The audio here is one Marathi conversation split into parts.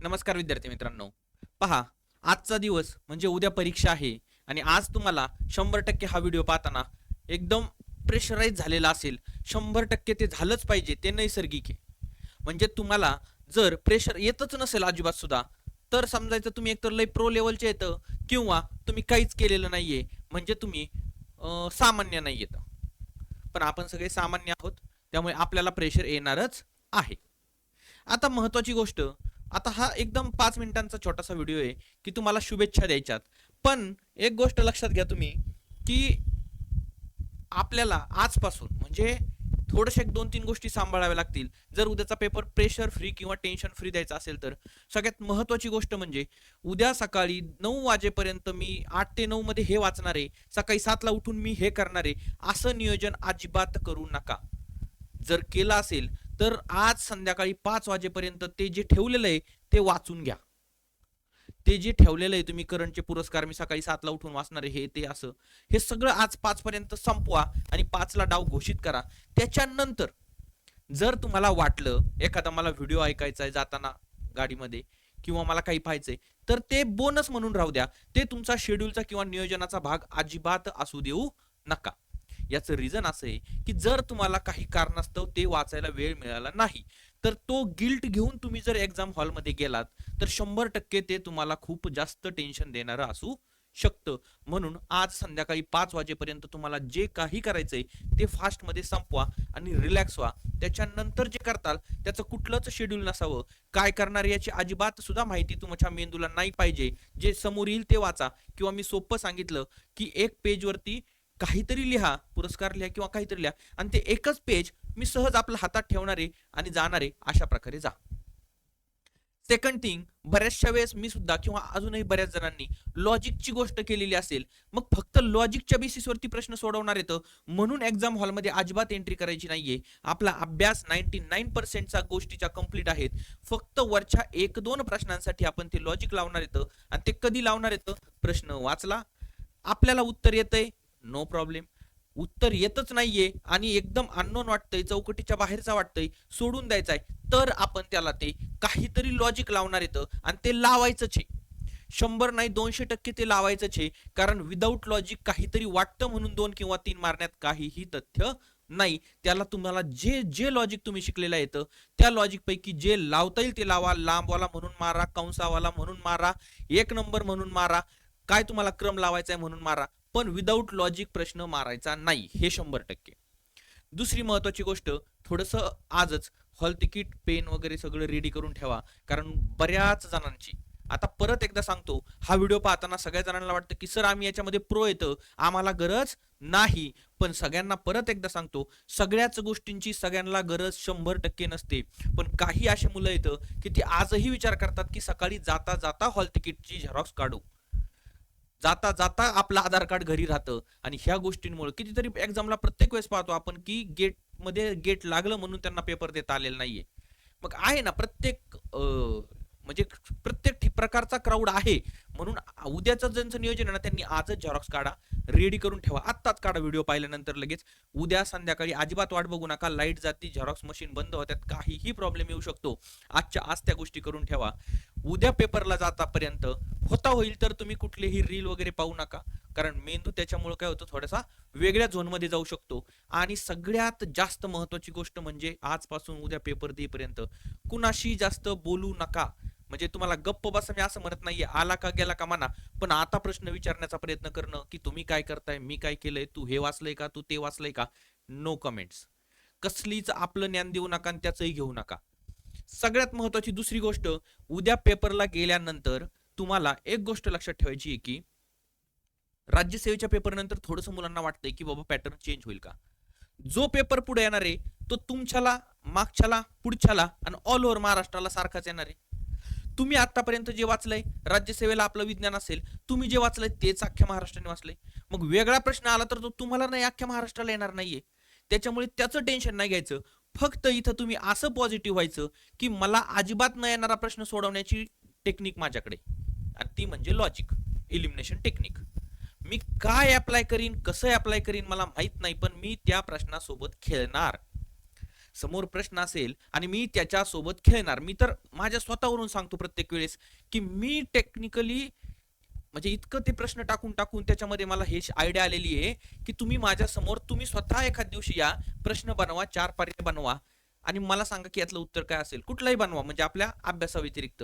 नमस्कार विद्यार्थी मित्रांनो. पहा, आजचा दिवस म्हणजे उद्या परीक्षा आहे आणि आज तुम्हाला 100% हा व्हिडिओ पाहताना एकदम प्रेशराईज झालेला असेल. 100% ते झालंच पाहिजे, ते नैसर्गिक आहे. म्हणजे तुम्हाला जर प्रेशर येतच नसेल अजिबात सुद्धा, तर समजायचं तुम्ही एकतर लय प्रो लेवलचे येतं किंवा तुम्ही काहीच केलेलं नाहीये, म्हणजे तुम्ही सामान्य नाही येतं. पण आपण सगळे सामान्य आहोत, त्यामुळे आपल्याला प्रेशर येणारच आहे. आता महत्वाची गोष्ट, आता हा एकदम 5 मिनिटांचा छोटासा व्हिडिओ आहे की तुम्हाला शुभेच्छा द्यायच्यात. पण एक गोष्ट लक्षात घ्या तुम्ही, की आपल्याला आजपासून म्हणजे थोडेसे 2-3 गोष्टी सांभाळाव्या लागतील जर उद्याचा पेपर प्रेशर फ्री किंवा टेन्शन फ्री द्यायचा असेल तर. सगळ्यात महत्वाची गोष्ट म्हणजे उद्या सकाळी 9 वाजेपर्यंत मी 8 ते 9 मध्ये हे वाचणार आहे, सकाळी 7 ला उठून मी हे करणार आहे, असं नियोजन अजिबात करू नका. जर केलं असेल तर आज संध्याकाळी 5 वाजेपर्यंत ते जे ठेवलेलं आहे ते वाचून घ्या. ते जे ठेवलेलं आहे तुम्ही करंटचे पुरस्कार मी सकाळी 7 ला उठून वाचणार आहे हे ते असं, हे सगळं आज 5 पर्यंत संपवा आणि 5 ला डाव घोषित करा. त्याच्यानंतर जर तुम्हाला वाटलं एखादा मला व्हिडिओ ऐकायचा आहे जाताना गाडीमध्ये किंवा मला काही पाहायचंय, तर ते बोनस म्हणून राहू द्या. ते तुमचा शेड्यूलचा किंवा नियोजनाचा भाग अजिबात असू देऊ नका. याचं रिझन असं आहे की जर तुम्हाला काही कारणास्तव ते वाचायला वेळ मिळाला नाही, तर तो गिल्ट घेऊन तुम्ही जर एक्झाम हॉलमध्ये गेलात तर 100% ते तुम्हाला खूप जास्त टेन्शन देणारं असू शकतं. म्हणून आज संध्याकाळी 5 वाजेपर्यंत तुम्हाला जे काही करायचंय ते फास्टमध्ये संपवा आणि रिलॅक्स व्हा. त्याच्यानंतर जे करताल त्याचं कुठलंच शेड्यूल नसावं. काय करणार याची अजिबात सुद्धा माहिती तुमच्या मेंदूला नाही पाहिजे. जे समोर येईल ते वाचा, किंवा मी सोपं सांगितलं की एक पेजवरती काहीतरी लिहा, पुरस्कार लिहा किंवा काहीतरी लिहा, आणि ते एकच पेज मी सहज आपल्या हातात ठेवणारे आणि जाणारे अशा प्रकारे जा. सेकंड थिंग, बऱ्याचशा वेळेस मी सुद्धा किंवा अजूनही बऱ्याच जणांनी लॉजिकची गोष्ट केलेली असेल, मग फक्त लॉजिकच्या बेसिसवरती प्रश्न सोडवणार येतं म्हणून एक्झाम हॉलमध्ये अजिबात एंट्री करायची नाहीये. आपला अभ्यास 99% गोष्टीच्या कंप्लीट आहेत. फक्त वरच्या 1-2 प्रश्नांसाठी आपण ते लॉजिक लावणार येतं. आणि ते कधी लावणार येतं? प्रश्न वाचला, आपल्याला उत्तर येतंय, नो प्रॉब्लेम. उत्तर येतच नाहीये आणि एकदम अननोन वाटतंय, चौकटीच्या बाहेरचा वाटतंय, सोडून द्यायचंय, तर आपण त्याला ते काहीतरी लॉजिक लावणार येतं आणि ते लावायचंच आहे. 100 नाही 200% ते लावायचंच आहे. कारण विदाऊट लॉजिक काहीतरी वाटतं म्हणून 2 किंवा 3 मारण्यात काहीही तथ्य नाही. त्याला तुम्हाला जे जे लॉजिक तुम्ही शिकलेलं येतं त्या लॉजिक पैकी जे लावता येईल ते लावा. लांबवाला म्हणून मारा, कंसावाला म्हणून मारा, 1 नंबर म्हणून मारा, काय तुम्हाला क्रम लावायचा आहे म्हणून मारा, पण विदाऊट लॉजिक प्रश्न मारायचा नाही, हे 100%. दुसरी महत्वाची गोष्ट, थोडंसं आजच हॉल तिकीट, पेन वगैरे सगळं रेडी करून ठेवा. कारण बऱ्याच जणांची, आता परत एकदा सांगतो, हा व्हिडिओ पाहताना सगळ्या जणांना वाटतं की सर आम्ही याच्यामध्ये प्रो येतं, आम्हाला गरज नाही. पण सगळ्यांना परत एकदा सांगतो, सगळ्याच गोष्टींची सगळ्यांना गरज 100% नसते. पण काही अशी मुलं येतं की ती आजही विचार करतात की सकाळी जाता जाता हॉल तिकीटची झेरॉक्स काढू, जाता जाता आपलं आधार कार्ड घरी राहतं. आणि ह्या गोष्टींमुळे कितीतरी एक्झामला प्रत्येक वेळेस पाहतो आपण की गेट लागलं म्हणून त्यांना पेपर देता आलेला नाहीये. मग आहे ना, प्रत्येक म्हणजे प्रत्येक प्रकारचा क्राऊड आहे. म्हणून उद्याचं ज्यांचं नियोजन आहे ना, त्यांनी आजच झेरॉक्स काढा, रेडी करून ठेवा, आत्ताच काढा व्हिडिओ पाहिल्यानंतर लगेच. उद्या संध्याकाळी अजिबात वाट बघू नका, लाईट जाती, झेरॉक्स मशीन बंद होत्यात, काहीही प्रॉब्लेम येऊ शकतो. आजच्या आज त्या गोष्टी करून ठेवा. उद्या पेपरला जातापर्यंत होता होईल तर तुम्ही कुठलेही रील वगैरे पाहू नका, कारण मेंदू त्याच्यामुळे काय होतं, थोडासा वेगळ्या झोनमध्ये जाऊ शकतो. आणि सगळ्यात जास्त महत्वाची गोष्ट म्हणजे आजपासून उद्या पेपर देईपर्यंत कुणाशी जास्त बोलू नका. म्हणजे तुम्हाला गप्प बसा मी असं म्हणत नाहीये, आला का गेला का म्हणा, पण आता प्रश्न विचारण्याचा प्रयत्न करणं की तुम्ही काय करताय, मी काय केलंय, तू हे वाचलंय का, तू ते वाचलंय का, नो कमेंट्स. कसलीच आपलं ज्ञान देऊ नका आणि त्याचंही घेऊ नका. सगळ्यात महत्वाची दुसरी गोष्ट, उद्या पेपरला गेल्यानंतर तुम्हाला एक गोष्ट लक्षात ठेवायची आहे की राज्यसेवेच्या पेपर नंतर थोडंसं मुलांना वाटतंय की बाबा पॅटर्न चेंज होईल का. जो पेपर पुढे येणार आहे तो तुमच्याला, मागच्याला, पुढच्याला आणि ऑल ओव्हर महाराष्ट्राला सारखाच येणार आहे. तुम्ही आतापर्यंत जे वाचलंय, राज्यसेवेला आपलं विज्ञान असेल, तुम्ही जे वाचलंय तेच अख्ख्या महाराष्ट्राने वाचलंय. मग वेगळा प्रश्न आला तर तो तुम्हाला नाही, अख्ख्या महाराष्ट्राला येणार नाहीये. त्याच्यामुळे त्याचं टेन्शन नाही घ्यायचं. फक्त इथं तुम्ही असं पॉझिटिव्ह व्हायचं की मला अजिबात न येणारा प्रश्न सोडवण्याची टेक्निक माझ्याकडे, आणि ती म्हणजे लॉजिक, इलिमिनेशन टेक्निक. मी काय अप्लाय करीन, कसं अप्लाय करीन मला माहित नाही, पण मी त्या प्रश्नासोबत खेळणार. समोर प्रश्न असेल आणि मी त्याच्यासोबत खेळणार. मी तर माझ्या स्वतःवरून सांगतो प्रत्येक वेळेस की मी टेक्निकली म्हणजे इतकं ते प्रश्न टाकून टाकून त्याच्यामध्ये मला हे आयडिया आलेली आहे की तुम्ही माझ्या समोर तुम्ही स्वतः एखाद दिवशी या, प्रश्न बनवा, 4 पर्याय बनवा आणि मला सांगा की यातलं उत्तर काय असेल. कुठलाही बनवा म्हणजे आपल्या अभ्यासाव्यतिरिक्त,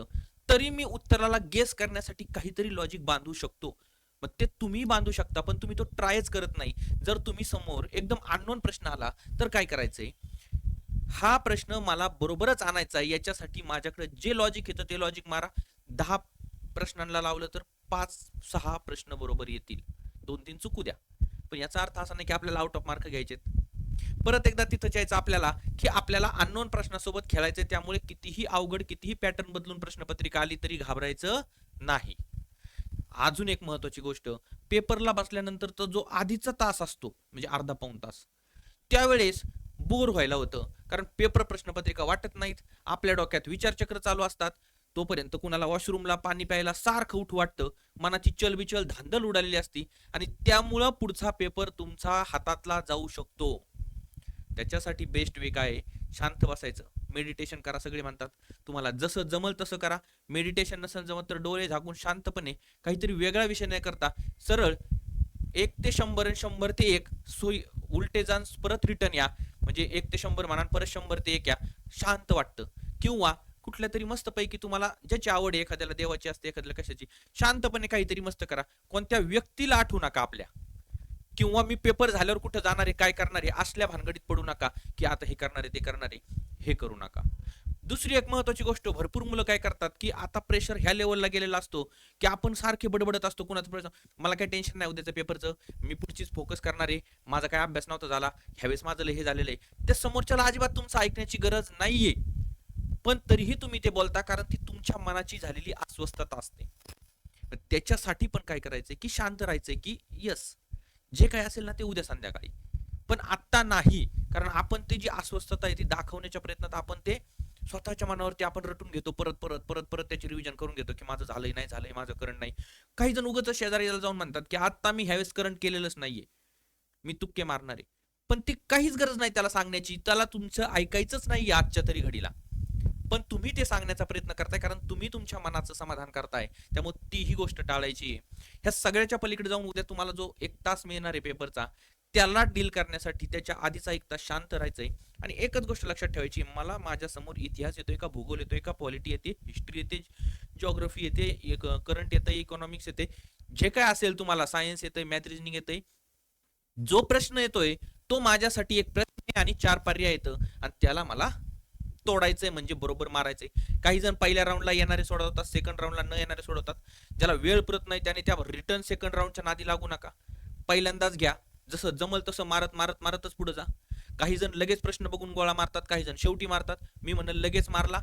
तरी मी उत्तराला गेस करण्यासाठी काहीतरी लॉजिक बांधू शकतो. मग ते तुम्ही बांधू शकता, पण तुम्ही तो ट्रायच करत नाही. जर तुम्ही समोर एकदम अननोन प्रश्न आला तर काय करायचंय, हा प्रश्न मला बरोबरच आणायचा आहे, याच्यासाठी माझ्याकडे जे लॉजिक येतं ते लॉजिक मारा. 10 प्रश्नांना लावलं तर 5-6 प्रश्न बरोबर येतील, 2-3 चुकू द्या, पण याचा अर्थ असा नाही की आपल्याला आउट ऑफ मार्क घ्यायचे. परत एकदा तिथं जायचं आपल्याला की आपल्याला अननोन प्रश्नासोबत खेळायचं, त्यामुळे कितीही अवघड कितीही पॅटर्न बदलून प्रश्नपत्रिका आली तरी घाबरायचं नाही. अजून एक महत्वाची गोष्ट, पेपरला बसल्यानंतर तो जो आधीचा तास असतो म्हणजे अर्धा पाऊण तास, त्यावेळेस बोर व्हायला होतं, कारण पेपर प्रश्नपत्रिका वाटत नाहीत, आपल्या डोक्यात विचारचक्र चालू असतात. तोपर्यंत कुणाला वॉशरूमला पाणी प्यायला सारखं उठू वाटतं, मनाची चलबिचल धांदल उडालेली असती आणि त्यामुळं पुढचा पेपर तुमचा हातातला जाऊ शकतो. त्याच्यासाठी बेस्ट वे काय आहे, शांत बसायचं, मेडिटेशन करा. सगळे म्हणतात तुम्हाला जसं जमल तसं करा. मेडिटेशन नसेल जमत तर डोळे झाकून शांतपणे काहीतरी वेगळा विषय नाही करता सरळ 1 ते 100 आणि 100 ते 1 सोयी उलटे जाण परत रिटर्न या, म्हणजे 1 ते 100 म्हणा परत 100 ते 1 या, शांत वाटतं. किंवा कुठल्या तरी मस्त पैकी तुम्हाला ज्याची आवड आहे, एखाद्याला देवाची असते, एखाद्याला कशाची, शांतपणे काहीतरी मस्त करा. कोणत्या व्यक्तीला आठवू नका आपल्या, किंवा मी पेपर झाल्यावर कुठं जाणार आहे, काय करणार आहे, असल्या भानगडीत पडू नका की आता हे करणार आहे ते करणार आहे, हे करू नका. दुसरी एक महत्वाची गोष्ट, भरपूर मुलं काय करतात की आता प्रेशर ह्या लेवलला गेलेला असतो की आपण सारखे बडबडत असतो कुणाचं प्रश्न, मला काय टेन्शन नाही उद्याचं पेपरचं, मी पुढचीच फोकस करणार आहे, माझा काय अभ्यास नव्हता झाला, ह्यावेळेस माझं हे झालेलं आहे. त्या समोरच्याला अजिबात तुमचं ऐकण्याची गरज नाहीये, पण तरीही तुम्ही ते बोलता, कारण ती तुमच्या मनाची झालेली अस्वस्थता असते. त्याच्यासाठी पण काय करायचंय की शांत राहायचंय की यस, जे काय असेल ना ते उद्या संध्याकाळी, पण आत्ता नाही. कारण आपण ते जी अस्वस्थता आहे ती दाखवण्याच्या प्रयत्नात आपण ते स्वतःच्या मनावरती आपण रटून घेतो, परत परत परत परत त्याची रिव्हिजन करून घेतो की माझं झालंय नाही झालंय, माझं करंट नाही. काही जण उगाच शेजारीला जाऊन म्हणतात की आता मी ह्यावेळेस करंट केलेलंच नाहीये, मी तुक्के मारणार आहे. पण ती काहीच गरज नाही त्याला सांगण्याची, त्याला तुमचं ऐकायचंच नाही आजच्या तरी घडीला, पण तुम्ही ते सांगण्याचा प्रयत्न करताय कारण तुम्ही तुमच्या मनाचं समाधान करताय. त्यामुळे तीही गोष्ट टाळायची. ह्या सगळ्याच्या पलीकडे जाऊन उद्या तुम्हाला जो 1 तास मिळणार आहे पेपरचा, त्याला डील करण्यासाठी त्याच्या आधीचा 1 तास शांत राहायचंय. आणि एकच गोष्ट लक्षात ठेवायची, मला माझ्या समोर इतिहास येतोय का, भूगोल येतोय का, पॉलिटी येते, हिस्ट्री येते, जिओग्राफी येते, करंट येते, इकॉनॉमिक्स येते, जे काय असेल तुम्हाला, सायन्स येतंय, मॅथ रिजनिंग येतंय, जो प्रश्न येतोय तो माझ्यासाठी एक प्रश्न आहे आणि 4 पर्याय येतं आणि त्याला मला तोडायचंय म्हणजे बरोबर मारायचंय. काही जण पहिल्या राऊंडला येणारे सोडवतात, सेकंड राऊंडला न येणारे सोडवतात. ज्याला वेळ पुरत नाही त्याने त्या रिटर्न सेकंड राऊंडच्या नादी लागू नका, पहिल्यांदाच घ्या, जसं जमल तसं मारत मारत मारतच पुढे जा. काही जण लगेच प्रश्न बघून गोळा मारतात, काही जण शेवटी मारतात. मी म्हणेल लगेच मारला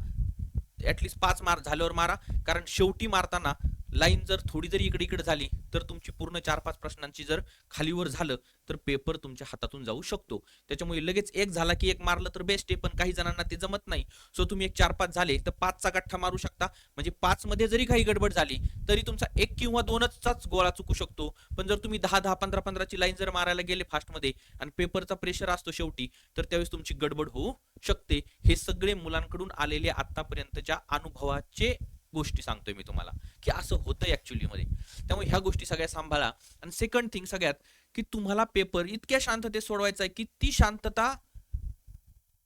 ऍटलीस्ट 5 मार्क झाल्यावर मारा, कारण शेवटी मारताना लाईन जर थोडी जरी इकडे इकडे झाली तर तुमची पूर्ण 4-5 प्रश्नांची जर खालीवर झालं तर पेपर तुमच्या हातातून जाऊ शकतो. त्याच्यामुळे लगेच एक झाला की एक मारलं तर बेस्ट आहे, पण काही जणांना ते जमत नाही. सो तुम्ही एक 4-5 झाले तर 5चा गठ्ठा मारू शकता, म्हणजे 5 मध्ये जरी काही गडबड झाली तरी तुमचा 1 किंवा 2चाच गोळा चुकू शकतो. पण जर तुम्ही 10-10, 15-15ची लाईन जर मारायला गेले फास्ट मध्ये आणि पेपरचा प्रेशर असतो शेवटी, तर त्यावेळेस तुमची गडबड होऊ शकते. हे सगळे मुलांकडून आलेले आतापर्यंतच्या अनुभवाचे गोष्टी सांगतोय मी तुम्हाला की असं होतं ऍक्च्युअली मध्ये. त्यामुळे ह्या गोष्टी सगळ्या सांभाळा. आणि सेकंड थिंग सगळ्यात की तुम्हाला पेपर इतक्या शांततेत सोडवायचा आहे की ती शांतता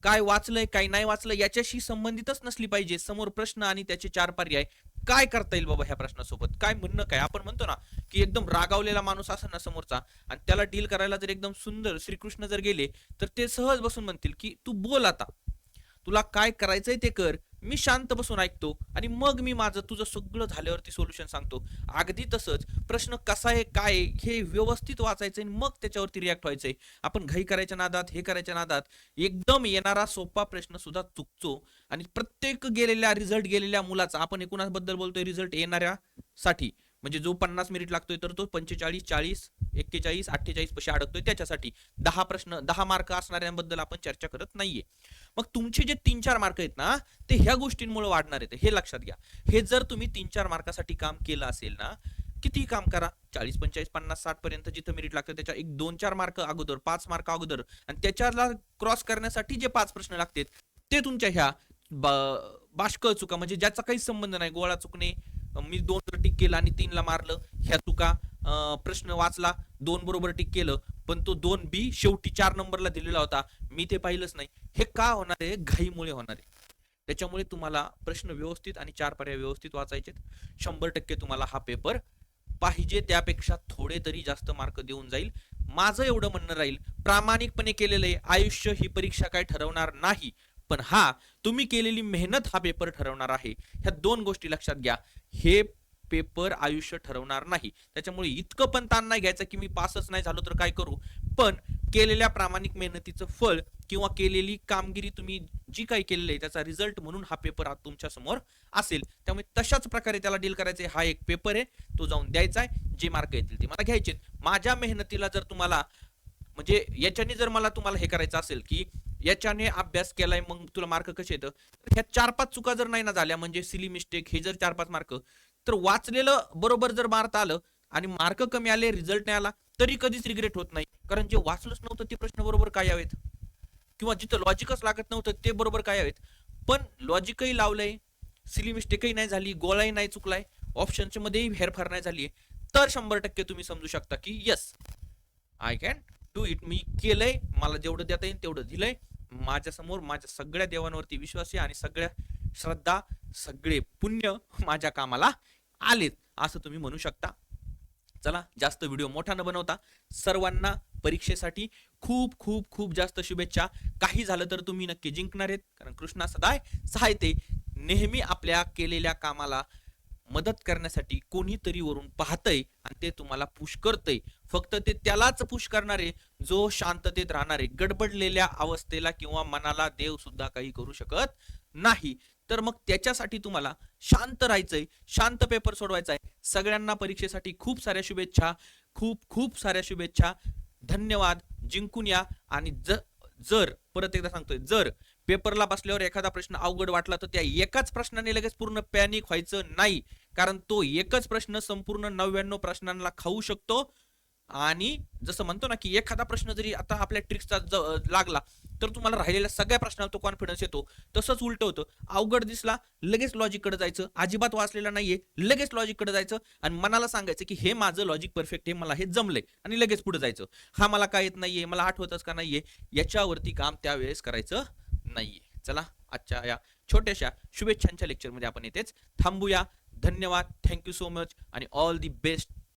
काय वाचलंय काय नाही वाचलं याच्याशी संबंधितच नसली पाहिजे. समोर प्रश्न आणि त्याचे 4 पर्याय, काय करता येईल बाबा ह्या प्रश्नासोबत, काय म्हणणं काय. आपण म्हणतो ना की एकदम रागावलेला माणूस असेल ना समोरचा आणि त्याला डील करायला जर एकदम सुंदर श्रीकृष्ण जर गेले तर ते सहज बसून म्हणतील की तू बोल, आता तुला काय करायचंय ते कर, मी शांत बसून ऐकतो आणि मग मी माझं तुझं सगळं झाल्यावरती सोल्युशन सांगतो. अगदी तसंच प्रश्न कसा आहे काय हे व्यवस्थित वाचायचंय आणि मग त्याच्यावरती रिॲक्ट व्हायचंय. आपण घाई करायच्या नादात, हे करायच्या नादात एकदम येणारा सोपा प्रश्न सुद्धा चुकतो. आणि प्रत्येक रिझल्ट गेलेल्या मुलाचा, आपण एकूणाबद्दल बोलतोय, रिझल्ट येणाऱ्यासाठी म्हणजे जो 50 मिनिट लागतोय तर तो 45, 40, 41, 48 पशी अडकतोय, त्याच्यासाठी 10 मार्क असणाऱ्यांबद्दल आपण चर्चा करत नाहीये. मग तुमचे जे 3-4 मार्क आहेत ना ते ह्या गोष्टींमुळे वाढणार आहेत, हे लक्षात घ्या. हे जर तुम्ही 3-4 मार्कासाठी काम केलं असेल ना, किती काम करा, 40 45 50 60 पर्यंत जिथं मेरिट लागतं त्याच्या एक 2-4 मार्क अगोदर, 5 मार्क अगोदर, आणि त्याच्याला क्रॉस करण्यासाठी जे 5 प्रश्न लागतात ते तुमच्या ह्या बाष्कळ चुका, म्हणजे ज्याचा काही संबंध नाही, गोळा चुकणे, मी 2 टिक केलं आणि 3ला मारलं, ह्या चुका, प्रश्न वाचला 2 बरोबर टिक केलं पण तो 2B शेवटी 4 नंबरला दिलेला होता, मी ते पाहिलंच नाही, हे का होणार आहे? घाईमुळे होणार आहे. त्याच्यामुळे तुम्हाला प्रश्न व्यवस्थित आणि 4 पर्याय व्यवस्थित वाचायचे. 100% तुम्हाला हा पेपर पाहिजे त्यापेक्षा थोडे तरी जास्त मार्क देऊन जाईल. माझं एवढं म्हणणं राहील, प्रामाणिकपणे केलेलं आहे, आयुष्य ही परीक्षा काय ठरवणार नाही, पण हा तुम्ही केलेली मेहनत हा पेपर ठरवणार आहे. ह्या 2 गोष्टी लक्षात घ्या. हे पेपर आयुष्य ठरवणार नाही. त्याच्यामुळे इतकं पण ताण नाही घ्यायचं की मी पासच नाही झालो तर काय करू, पण केलेल्या प्रामाणिक मेहनतीचं फळ किंवा केलेली कामगिरी, तुम्ही जी काही केलेली आहे त्याचा रिझल्ट म्हणून हा पेपर आज तुमच्या समोर असेल. त्यामुळे तशाच प्रकारे त्याला डील करायचे. हा एक पेपर आहे, तो जाऊन द्यायचा आहे, जे मार्क येतील ते मला घ्यायचे. माझ्या मेहनतीला जर तुम्हाला, म्हणजे याच्याने जर मला तुम्हाला हे करायचं असेल की याच्याने अभ्यास केलाय मग तुला मार्क कसे येतं, ह्या 4-5 चुका जर नाही ना झाल्या, म्हणजे सिली मिस्टेक, हे जर 4-5 मार्क, तर वाचलेलं बरोबर जर मार्क आलं आणि मार्क कमी आले, रिझल्ट नाही आला, तरी कधीच रिग्रेट होत नाही. कारण जे वाचलंच नव्हतं ते प्रश्न बरोबर काय यावेत, किंवा जिथं लॉजिकच लागत नव्हतं ते बरोबर काय यावेत, पण लॉजिकही लावलंय, सिली मिस्टेकही नाही झाली, गोळाही नाही चुकलाय, ऑप्शनच्या मध्येही हेरफार नाही झाली, तर 100% तुम्ही समजू शकता की yes, I can do it. मी केलंय, मला जेवढं देता येईल तेवढं दिलंय, माझ्या समोर माझ्या सगळ्या देवांवरती विश्वास आहे आणि सगळ्या श्रद्धा, सगळे पुण्य माझ्या कामाला आलेत, असं तुम्ही म्हणू शकता. चला, जास्त व्हिडिओ मोठा न बनवता सर्वांना परीक्षेसाठी खूप खूप खूप जास्त शुभेच्छा. काही झालं तर तुम्ही नक्की जिंकणार आहेत, कारण कृष्णा सदाय सहायते, नेहमी आपल्या केलेल्या कामाला मदत करण्यासाठी कोणीतरी वरून पाहतय आणि ते तुम्हाला पुश करतय. फक्त ते त्यालाच पुश करणारे जो शांततेत राहणारे, गडबडलेल्या अवस्थेला किंवा मनाला देव सुद्धा काही करू शकत नाही. तर मग त्याच्यासाठी तुम्हाला शांत राहायचंय, शांत पेपर सोडवायचा आहे. सगळ्यांना परीक्षेसाठी खूप साऱ्या शुभेच्छा, खूप खूप साऱ्या शुभेच्छा. धन्यवाद. जिंकून या. आणि जर परत एकदा सांगतोय, जर पेपरला बसल्यावर एखादा प्रश्न अवघड वाटला तर त्या एकाच प्रश्नाने लगेच पूर्ण पॅनिक व्हायचं नाही, कारण तो एकच प्रश्न संपूर्ण 99 प्रश्नांना खाऊ शकतो. आणि जसं म्हणतो ना की एखादा प्रश्न जरी आता आपल्या ट्रिक्सचा लागला तर तुम्हाला राहिलेल्या सगळ्या प्रश्नाला तो कॉन्फिडन्स येतो. तसंच उलट होतं, अवघड दिसला लगेच लॉजिककडे जायचं, अजिबात वाचलेला नाहीये लगेच लॉजिककडे जायचं आणि मनाला सांगायचं की हे माझं लॉजिक परफेक्ट आहे, मला हे जमलंय, आणि लगेच पुढे जायचं. हा मला काय येत नाहीये, मला आठवतच का नाहीये, याच्यावरती काम त्यावेळेस करायचं नाहीये. चला, आजच्या या छोट्याशा शुभेच्छांच्या लेक्चरमध्ये आपण येतेच थांबूया. धन्यवाद, थँक्यू सो मच आणि ऑल दी बेस्ट.